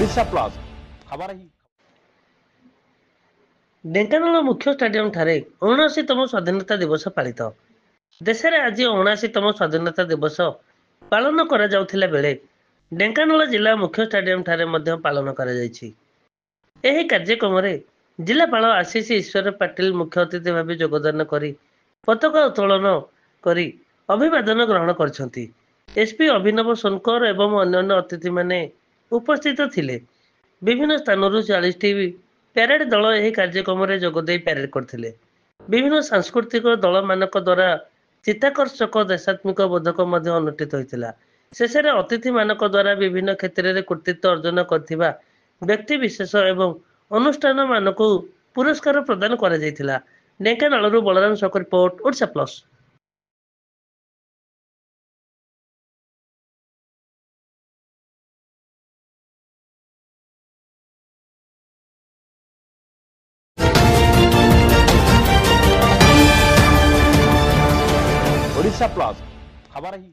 Odisha plus खबर ही। ଢେଙ୍କାନାଳ ମୁଖ୍ୟ ଷ୍ଟାଡିୟମଠାରେ 79ତମ ସ୍ୱାଧୀନତା ଦିବସ ପାଳିତ। ଦେଶରେ ଆଜି 79ତମ ସ୍ୱାଧୀନତା ଦିବସ ପାଳନ କରାଯାଉଥିଲା ବେଳେ ଢେଙ୍କାନାଳ ଜିଲ୍ଲା ମୁଖ୍ୟ ଷ୍ଟାଡିୟମଠାରେ ମଧ୍ୟ ପାଳନ କରାଯାଇଛି। ଏହି କାର୍ଯ୍ୟକ୍ରମରେ ଜିଲ୍ଲାପାଳ ଆଶିଷ ଈଶ୍ୱର ପାଟିଲ ମୁଖ୍ୟ ଅତିଥି ଭାବେ ଯୋଗଦାନ କରି ପତାକା ଉତ୍ତୋଳନ କରି ଅଭିବାଦନ ଗ୍ରହଣ କରିଛନ୍ତି। ଏସ୍ପି ଅଭିନବ ସୋନକର ଏବଂ ଅନ୍ୟାନ୍ୟ ଅତିଥିମାନେ ଉପସ୍ଥିତ ଥିଲେ। ବିଭିନ୍ନ ସ୍ଥାନରୁ 40ଟି ପ୍ୟାରେଡ୍ ଦଳ ଏହି କାର୍ଯ୍ୟକ୍ରମରେ ଯୋଗଦେଇ ପ୍ୟାରେଡ୍ କରିଥିଲେ। ବିଭିନ୍ନ ସାଂସ୍କୃତିକ ଦଳମାନଙ୍କ ଦ୍ୱାରା ଚିତ୍ତାକର୍ଷକ ଦେଶାତ୍ମକ ବୋଧକ ମଧ୍ୟ ଅନୁଷ୍ଠିତ ହୋଇଥିଲା। ଶେଷରେ ଅତିଥିମାନଙ୍କ ଦ୍ୱାରା ବିଭିନ୍ନ କ୍ଷେତ୍ରରେ କୃତିତ୍ୱ ଅର୍ଜନ କରିଥିବା ବ୍ୟକ୍ତିବିଶେଷ ଏବଂ ଅନୁଷ୍ଠାନମାନଙ୍କୁ ପୁରସ୍କାର ପ୍ରଦାନ କରାଯାଇଥିଲା। ଢେଙ୍କାନାଳରୁ Balaram Shankh report, Odisha plus. Odisha plus खबर ही।